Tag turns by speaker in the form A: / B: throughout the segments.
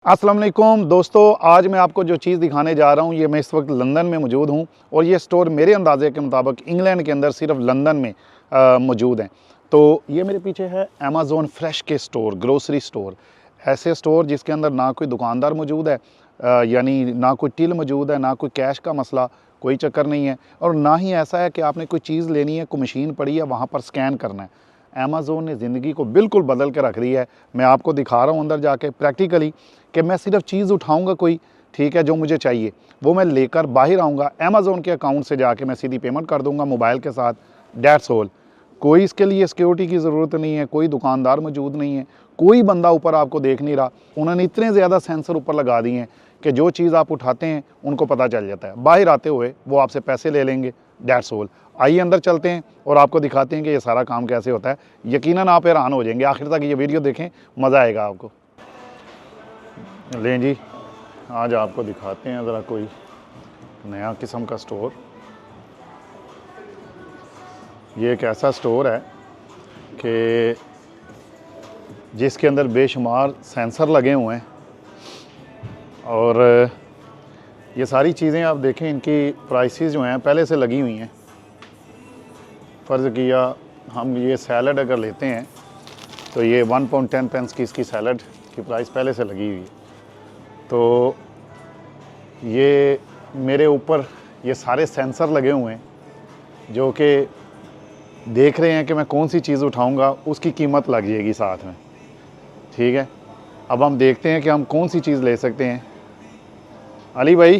A: अस्सलाम वालेकुम दोस्तों, आज मैं आपको जो चीज़ दिखाने जा रहा हूँ, ये मैं इस वक्त लंदन में मौजूद हूँ और ये स्टोर मेरे अंदाजे के मुताबिक इंग्लैंड के अंदर सिर्फ लंदन में मौजूद हैं। तो ये मेरे पीछे है अमेज़ॉन फ्रेश के स्टोर, ग्रोसरी स्टोर। ऐसे स्टोर जिसके अंदर ना कोई दुकानदार मौजूद है, यानी ना कोई टिल मौजूद है, ना कोई कैश का मसला, कोई चक्कर नहीं है। और ना ही ऐसा है कि आपने कोई चीज़ लेनी है, कोई मशीन पड़ी है, वहाँ पर स्कैन करना है। अमेज़ॉन ने ज़िंदगी को बिल्कुल बदल के रख दी है। मैं आपको दिखा रहा हूँ अंदर जाके प्रैक्टिकली कि मैं सिर्फ चीज़ उठाऊँगा कोई, ठीक है, जो मुझे चाहिए वो मैं लेकर बाहर आऊँगा, अमेज़ॉन के अकाउंट से जाके मैं सीधी पेमेंट कर दूँगा मोबाइल के साथ, दैट्स ऑल। कोई इसके लिए सिक्योरिटी की ज़रूरत नहीं है, कोई दुकानदार मौजूद नहीं है, कोई बंदा ऊपर आपको देख नहीं रहा। उन्होंने इतने ज़्यादा सेंसर ऊपर लगा दिए हैं कि जो चीज़ आप उठाते हैं उनको पता चल जाता है। बाहर आते हुए वो आपसे पैसे ले लेंगे, दैट्स ऑल। आइए अंदर चलते हैं और आपको दिखाते हैं कि ये सारा काम कैसे होता है। यकीनन आप हैरान हो जाएंगे, आखिर तक ये वीडियो देखें, मज़ा आएगा आपको। लें जी, आज आपको दिखाते हैं ज़रा कोई नया किस्म का स्टोर। ये एक ऐसा स्टोर है कि जिसके अंदर बेशुमार सेंसर लगे हुए हैं और ये सारी चीज़ें आप देखें, इनकी प्राइसेस जो हैं पहले से लगी हुई हैं। फ़र्ज़ किया हम ये सैलड अगर लेते हैं तो ये £1.10 की इसकी सैलड की प्राइस पहले से लगी हुई है। तो ये मेरे ऊपर ये सारे सेंसर लगे हुए हैं जो कि देख रहे हैं कि मैं कौन सी चीज़ उठाऊंगा, उसकी कीमत लग जाएगी साथ में, ठीक है। अब हम देखते हैं कि हम कौन सी चीज़ ले सकते हैं। अली भाई,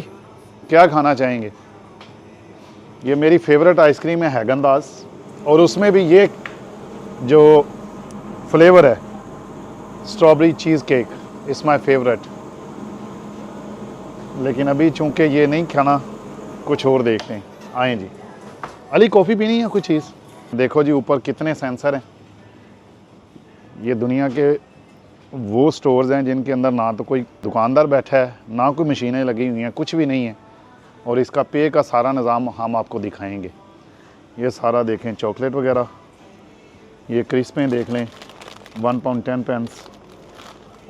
A: क्या खाना चाहेंगे? ये मेरी फेवरेट आइसक्रीम है हैगन-दाज़, और उसमें भी ये जो फ्लेवर है strawberry cheese cake, it's my favourite. लेकिन अभी चूंकि ये नहीं खाना, कुछ और देखते हैं। आएँ जी। अली, कॉफ़ी पीनी है कुछ चीज़? देखो जी, ऊपर कितने सेंसर हैं। ये दुनिया के वो स्टोर्स हैं जिनके अंदर ना तो कोई दुकानदार बैठा है, ना कोई मशीनें लगी हुई हैं, कुछ भी नहीं है। और इसका पे का सारा निज़ाम हम आपको दिखाएंगे। ये सारा देखें, चॉकलेट वगैरह, ये क्रिस्पें देख लें, £1.10।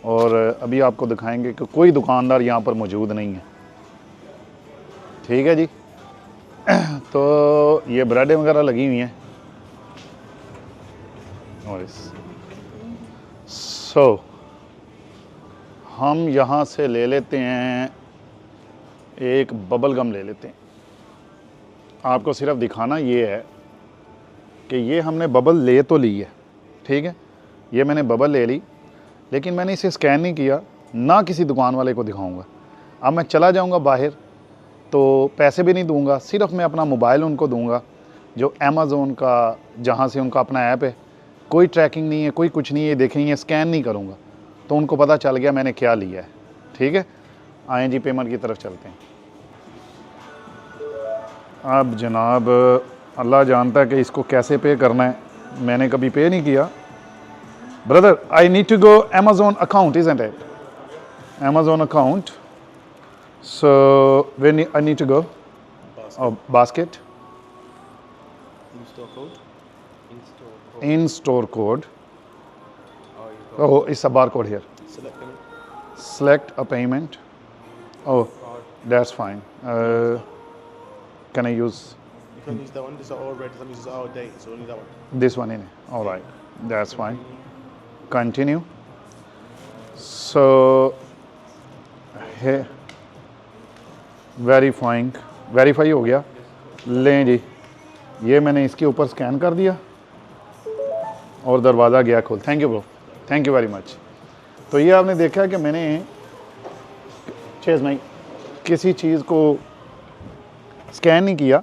A: और अभी आपको दिखाएंगे कि कोई दुकानदार यहाँ पर मौजूद नहीं है, ठीक है जी। तो ये ब्रेडें वगैरह लगी हुई हैं। और हम यहाँ से ले लेते हैं, एक बबल गम ले लेते हैं। आपको सिर्फ दिखाना ये है कि ये हमने बबल ले तो ली है, ठीक है, ये मैंने बबल ले ली, लेकिन मैंने इसे स्कैन नहीं किया, ना किसी दुकान वाले को दिखाऊंगा। अब मैं चला जाऊंगा बाहर तो पैसे भी नहीं दूंगा, सिर्फ मैं अपना मोबाइल उनको दूंगा, जो अमेज़ॉन का, जहाँ से उनका अपना ऐप है। कोई ट्रैकिंग नहीं है, कोई कुछ नहीं है, देखेंगे स्कैन नहीं करूँगा तो उनको पता चल गया मैंने क्या लिया है, ठीक है। आएँ जी, पेमेंट की तरफ चलते हैं। अब जनाब, अल्लाह जानता है कि इसको कैसे पे करना है, मैंने कभी पे नहीं किया। Brother, I need to go Amazon account, isn't it? Amazon account. So where I need to go?
B: Basket.
A: Oh, basket.
B: In-store code.
A: In-store code.
B: Oh, you got
A: Oh, it's a barcode here.
B: select payment.
A: Select a payment. Oh,
B: Card.
A: that's fine. Can I use
B: You can use that one. This is all red. This is our date. So only that one.
A: this one in? All right, that's fine. Continue. So here, verify हो गया। लें जी, ये मैंने इसके ऊपर scan कर दिया और दरवाज़ा गया खोल। Thank you bro, thank you very much. तो ये आपने देखा कि मैंने चेज़ में किसी चीज़ को स्कैन नहीं किया,